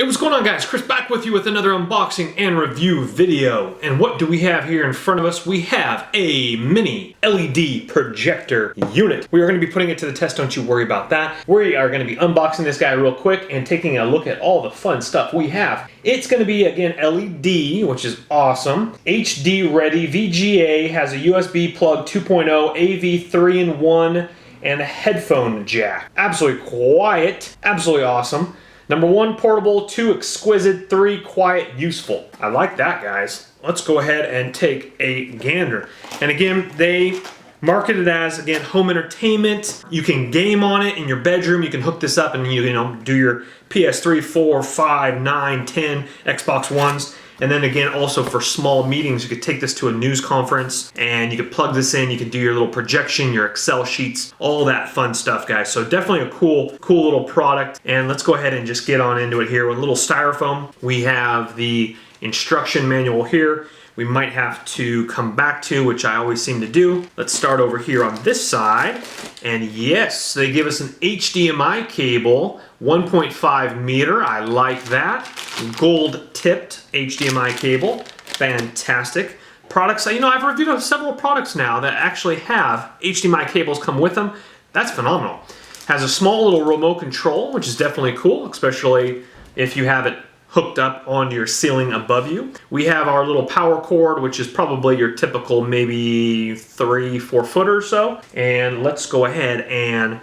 Hey, what's going on, guys? Chris back with you with another unboxing and review video. And what do we have here in front of us? We have a mini LED projector unit. We are going to be putting it to the test, don't you worry about that. We are going to be unboxing this guy real quick and taking a look at all the fun stuff we have. It's going to be, again, LED, which is awesome. HD ready, VGA, has a USB plug 2.0, AV 3-in-1, and a headphone jack. Absolutely quiet, absolutely awesome. Number 1, portable. 2, exquisite. 3, quiet, useful. I like that, guys. Let's go ahead and take a gander. And again, they market it as, again, home entertainment. You can game on it in your bedroom. You can hook this up and you know, do your PS3, 4, 5, 9, 10, Xbox Ones. And then again, also for small meetings, you could take this to a news conference and you could plug this in. You could do your little projection, your Excel sheets, all that fun stuff, guys. So definitely a cool little product. And let's go ahead and just get on into it here with a little styrofoam. We have the instruction manual here. We might have to come back to, which I always seem to do. Let's start over here on this side. And yes, they give us an HDMI cable, 1.5 meter. I like that. Gold tipped HDMI cable. Fantastic. Products, you know, I've reviewed several products now that actually have HDMI cables come with them. That's phenomenal. Has a small little remote control, which is definitely cool, especially if you have it hooked up on your ceiling above you. We have our little power cord, which is probably your typical maybe 3-4 foot or so. And let's go ahead and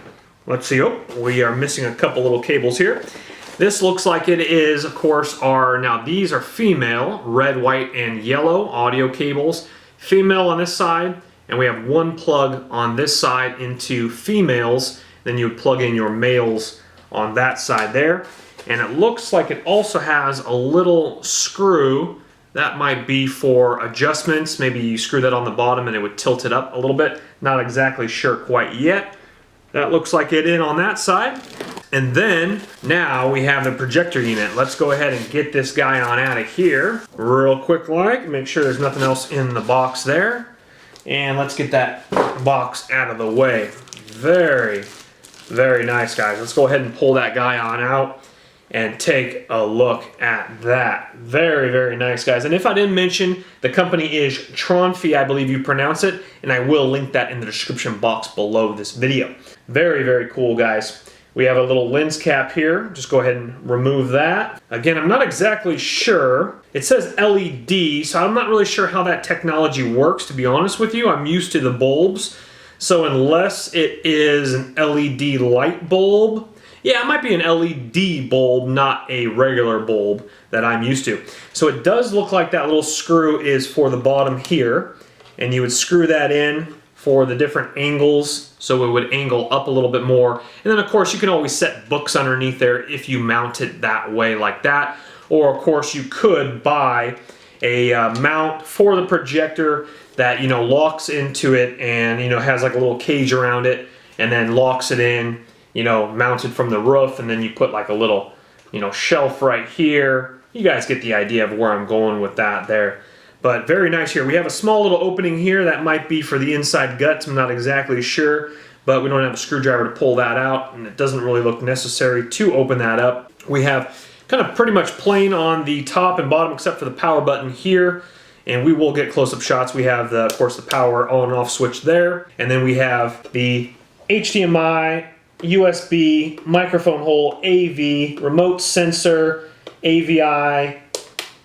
let's see. Oh, we are missing a couple little cables here. This looks like it is, of course, now these are female, red, white, and yellow audio cables. Female on this side, and we have one plug on this side into females. Then you would plug in your males on that side there. And it looks like it also has a little screw that might be for adjustments. Maybe you screw that on the bottom and it would tilt it up a little bit. Not exactly sure quite yet. That looks like it in on that side. And then now we have the projector unit. Let's go ahead and get this guy on out of here real quick like. Make sure there's nothing else in the box there. And let's get that box out of the way. Very, very nice, guys. Let's go ahead and pull that guy on out and take a look at that. Very, very nice, guys. And if I didn't mention, the company is Tronfy, I believe you pronounce it, and I will link that in the description box below this video. Very, very cool, guys. We have a little lens cap here. Just go ahead and remove that. Again, I'm not exactly sure. It says LED, so I'm not really sure how that technology works, to be honest with you. I'm used to the bulbs. So unless it is an LED light bulb, yeah, it might be an LED bulb, not a regular bulb that I'm used to. So it does look like that little screw is for the bottom here, and you would screw that in for the different angles, so it would angle up a little bit more. And then of course you can always set books underneath there if you mount it that way like that. Or of course you could buy a mount for the projector that, you know, locks into it and, you know, has like a little cage around it and then locks it in, you know, mounted from the roof, and then you put like a little, you know, shelf right here. You guys get the idea of where I'm going with that there. But very nice here. We have a small little opening here that might be for the inside guts. I'm not exactly sure, but we don't have a screwdriver to pull that out, and it doesn't really look necessary to open that up. We have kind of pretty much plain on the top and bottom except for the power button here, and we will get close-up shots. We have, of course, the power on and off switch there, and then we have the HDMI, USB, microphone hole, AV, remote sensor, AVI,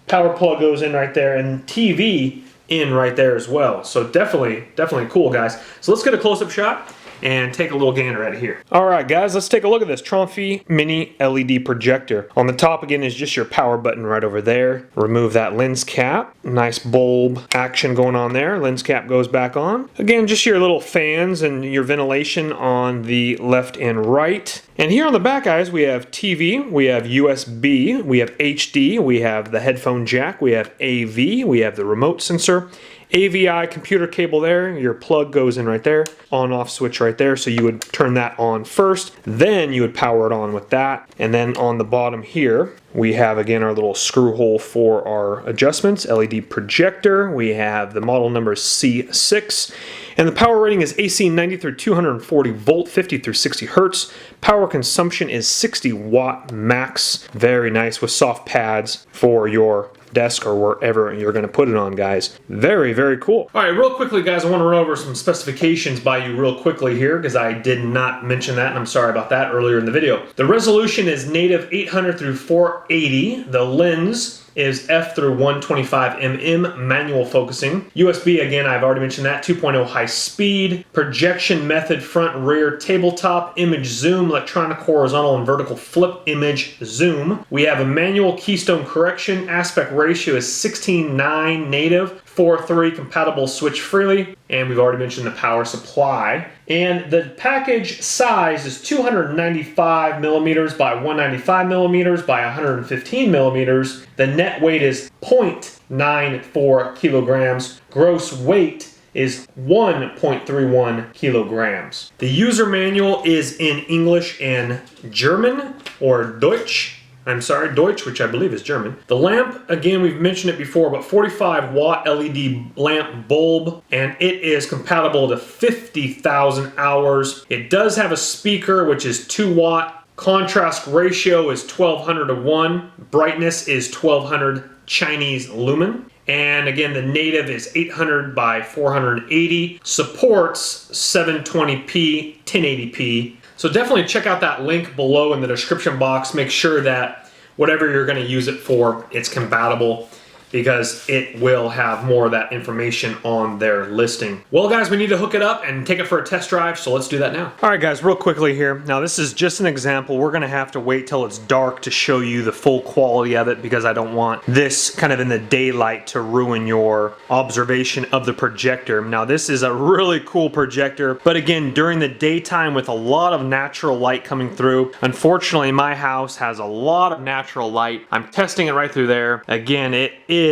power plug goes in right there, and TV in right there as well. So definitely cool, guys. So let's get a close-up shot and take a little gander at it here. All right, guys, let's take a look at this Tronfy mini LED projector. On the top, again, is just your power button right over there. Remove that lens cap. Nice bulb action going on there. Lens cap goes back on. Again, just your little fans and your ventilation on the left and right. And here on the back, guys, we have TV, we have USB, we have HD, we have the headphone jack, we have AV, we have the remote sensor, AVI computer cable there, your plug goes in right there, on-off switch right there, so you would turn that on first, then you would power it on with that, and then on the bottom here, we have again our little screw hole for our adjustments, LED projector, we have the model number C6, And the power rating is AC 90 through 240 volt, 50 through 60 hertz. Power consumption is 60 watt max. Very nice with soft pads for your desk or wherever you're going to put it on, guys. Very, very cool. All right, real quickly, guys, I want to run over some specifications by you real quickly here because I did not mention that, and I'm sorry about that earlier in the video. The resolution is native 800 through 480. The lens is f through 125 mm, manual focusing. USB, again, I've already mentioned that, 2.0 high speed. Projection method, front, rear, tabletop, image zoom, electronic, horizontal, and vertical flip image zoom. We have a manual keystone correction. Aspect ratio is 16:9 native. 4:3 compatible, switch freely, and we've already mentioned the power supply. And the package size is 295 millimeters by 195 millimeters by 115 millimeters. The net weight is 0.94 kilograms. Gross weight is 1.31 kilograms. The user manual is in English and German, or Deutsch. Deutsch, which I believe is German. The lamp, again, we've mentioned it before, but 45 watt LED lamp bulb, and it is compatible to 50,000 hours. It does have a speaker, which is 2 watt. Contrast ratio is 1200 to 1. Brightness is 1200 Chinese lumen. And again, the native is 800 by 480. Supports 720p, 1080p. So definitely check out that link below in the description box. Make sure that whatever you're going to use it for, it's compatible, because it will have more of that information on their listing. Well, guys, we need to hook it up and take it for a test drive, so let's do that now. All right, guys, real quickly here. Now, this is just an example. We're gonna have to wait till it's dark to show you the full quality of it, because I don't want this kind of in the daylight to ruin your observation of the projector. Now, this is a really cool projector, but again, during the daytime with a lot of natural light coming through. Unfortunately, my house has a lot of natural light. I'm testing it right through there. Again, it is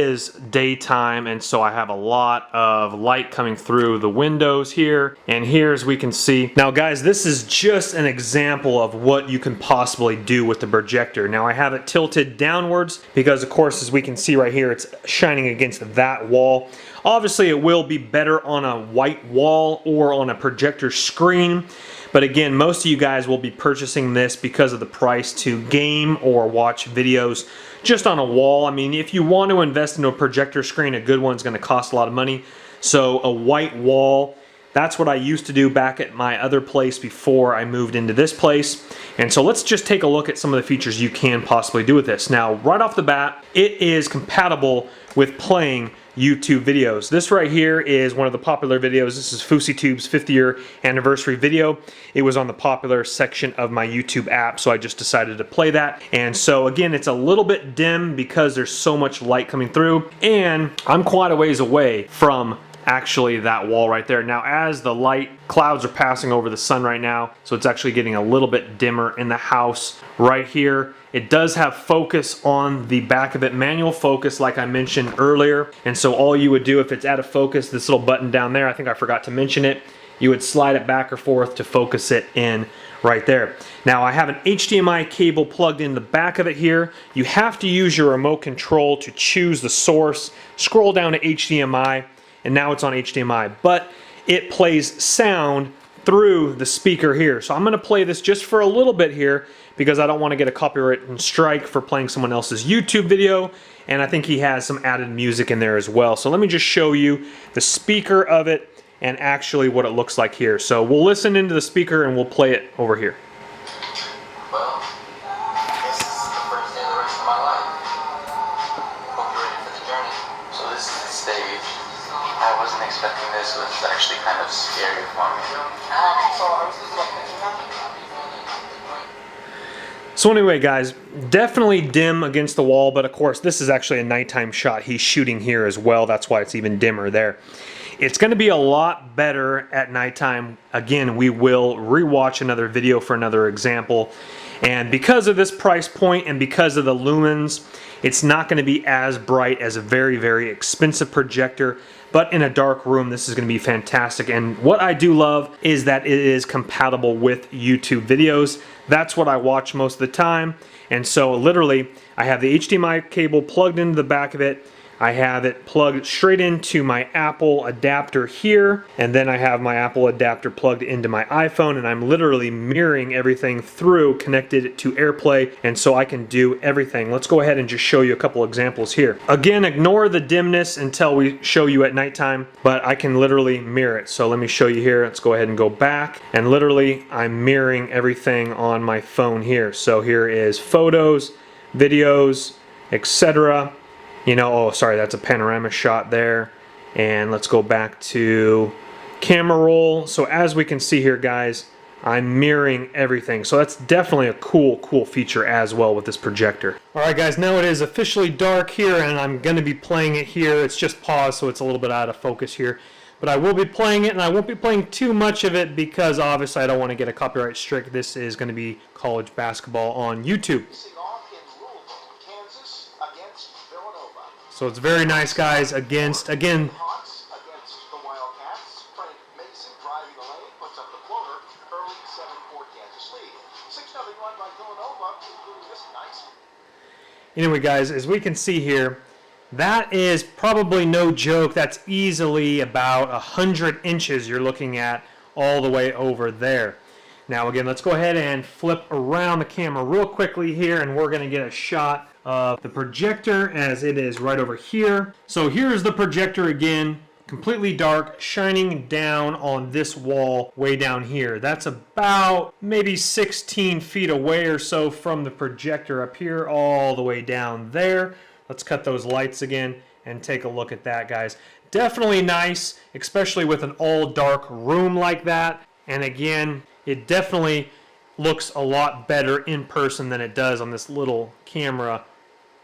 daytime, and so I have a lot of light coming through the windows here and here, as we can see. Now, guys, this is just an example of what you can possibly do with the projector. Now, I have it tilted downwards because, of course, as we can see right here, it's shining against that wall. Obviously, it will be better on a white wall or on a projector screen. But again, most of you guys will be purchasing this because of the price to game or watch videos just on a wall. I mean, if you want to invest into a projector screen, a good one's going to cost a lot of money. So a white wall, that's what I used to do back at my other place before I moved into this place. And so let's just take a look at some of the features you can possibly do with this. Now, right off the bat, it is compatible with playing YouTube videos. This right here is one of the popular videos. This is FouseyTube's 50-year anniversary video. It was on the popular section of my YouTube app, so I just decided to play that. And so again, it's a little bit dim because there's so much light coming through, and I'm quite a ways away from actually that wall right there. Now, as the light clouds are passing over the sun right now, so it's actually getting a little bit dimmer in the house right here. It does have focus on the back of it, manual focus like I mentioned earlier. And so all you would do if it's out of focus, this little button down there, I think I forgot to mention it, you would slide it back or forth to focus it in right there. Now, I have an HDMI cable plugged in the back of it here. You have to use your remote control to choose the source. Scroll down to HDMI, and now it's on HDMI, but it plays sound through the speaker here. So I'm going to play this just for a little bit here because I don't want to get a copyright strike for playing someone else's YouTube video, and I think he has some added music in there as well. So let me just show you the speaker of it and actually what it looks like here. So we'll listen into the speaker and we'll play it over here. Well, this is the first day of the rest of my life. Hope you're ready for the journey. So this is the stage. I wasn't expecting this, so it's actually kind of scary for me. So anyway, guys, definitely dim against the wall, but of course this is actually a nighttime shot. He's shooting here as well. That's why it's even dimmer there. It's going to be a lot better at nighttime. Again, we will rewatch another video for another example. And because of this price point and because of the lumens, it's not going to be as bright as a very, very expensive projector. But in a dark room, this is going to be fantastic. And what I do love is that it is compatible with YouTube videos. That's what I watch most of the time. And so literally, I have the HDMI cable plugged into the back of it. I have it plugged straight into my Apple adapter here, and then I have my Apple adapter plugged into my iPhone, and I'm literally mirroring everything through, connected to AirPlay, and so I can do everything. Let's go ahead and just show you a couple examples here. Again, ignore the dimness until we show you at nighttime, but I can literally mirror it. So let me show you here. Let's go ahead and go back, and literally I'm mirroring everything on my phone here. So here is photos, videos, etc. You know, oh, sorry, that's a panorama shot there. And let's go back to camera roll. So as we can see here, guys, I'm mirroring everything. So that's definitely a cool feature as well with this projector. All right, guys, now it is officially dark here, and I'm going to be playing it here. It's just paused, so it's a little bit out of focus here. But I will be playing it, and I won't be playing too much of it because obviously I don't want to get a copyright strike. This is going to be college basketball on YouTube. So it's very nice, guys, against, again, anyway, guys, as we can see here, that is probably no joke. That's easily about 100 inches you're looking at all the way over there. Now, again, let's go ahead and flip around the camera real quickly here, and we're going to get a shot of the projector as it is right over here. So here's the projector again, completely dark, shining down on this wall way down here. That's about maybe 16 feet away or so from the projector up here all the way down there. Let's cut those lights again and take a look at that, guys. Definitely nice, especially with an all dark room like that. And again, it definitely looks a lot better in person than it does on this little camera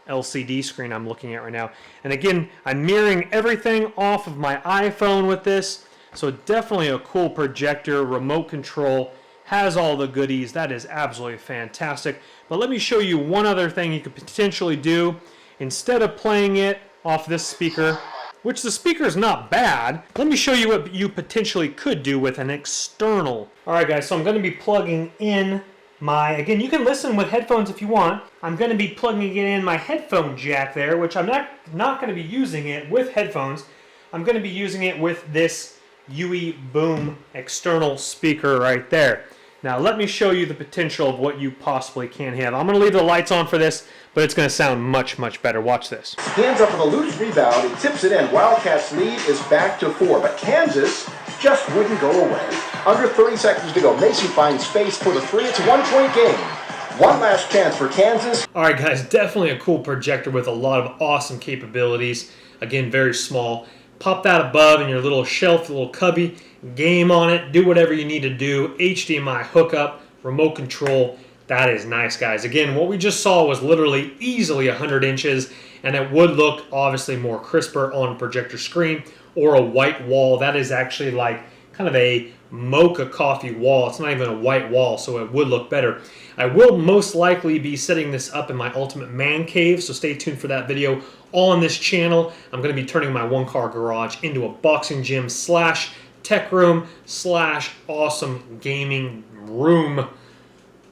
LCD screen I'm looking at right now. And again, I'm mirroring everything off of my iPhone with this. So definitely a cool projector, remote control, has all the goodies. That is absolutely fantastic. But let me show you one other thing you could potentially do. Instead of playing it off this speaker, which the speaker is not bad, let me show you what you potentially could do with an external. All right, guys, so I'm going to be plugging in my, again, you can listen with headphones if you want. I'm going to be plugging in my headphone jack there, which I'm not going to be using it with headphones. I'm going to be using it with this UE Boom external speaker right there. Now let me show you the potential of what you possibly can have. I'm going to leave the lights on for this, but it's going to sound much, much better. Watch this. Hands up with a loose rebound. It tips it in. Wildcats lead is back to 4, but Kansas just wouldn't go away. Under 30 seconds to go. Mason finds space for the 3. It's a 1-point game. One last chance for Kansas. All right, guys, definitely a cool projector with a lot of awesome capabilities. Again, very small. Pop that above in your little shelf, little cubby, game on it, do whatever you need to do. HDMI hookup, remote control. That is nice, guys. Again, what we just saw was literally easily 100 inches, and it would look obviously more crisper on a projector screen or a white wall. That is actually like kind of a mocha coffee wall. It's not even a white wall, so it would look better. I will most likely be setting this up in my ultimate man cave, so stay tuned for that video on this channel. I'm going to be turning my one-car garage into a boxing gym slash tech room slash awesome gaming room.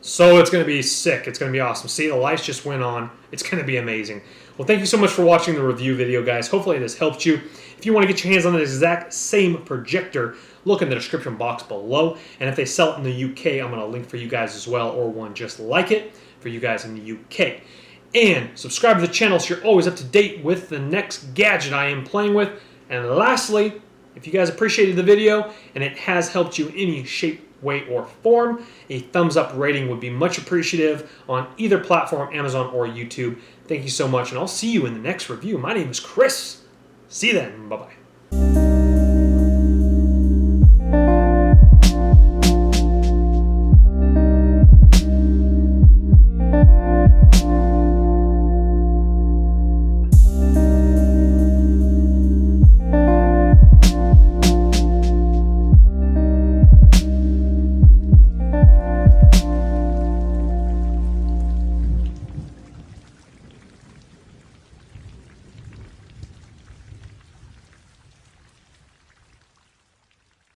So it's going to be sick. It's going to be awesome. See, the lights just went on. It's going to be amazing. Well, thank you so much for watching the review video, guys. Hopefully this helped you. If you want to get your hands on the exact same projector, look in the description box below. And if they sell it in the UK, I'm going to link for you guys as well, or one just like it for you guys in the UK. And subscribe to the channel so you're always up to date with the next gadget I am playing with. And lastly, if you guys appreciated the video and it has helped you in any shape, way, or form, a thumbs up rating would be much appreciative on either platform, Amazon or YouTube. Thank you so much, and I'll see you in the next review. My name is Chris. See you then. Bye-bye.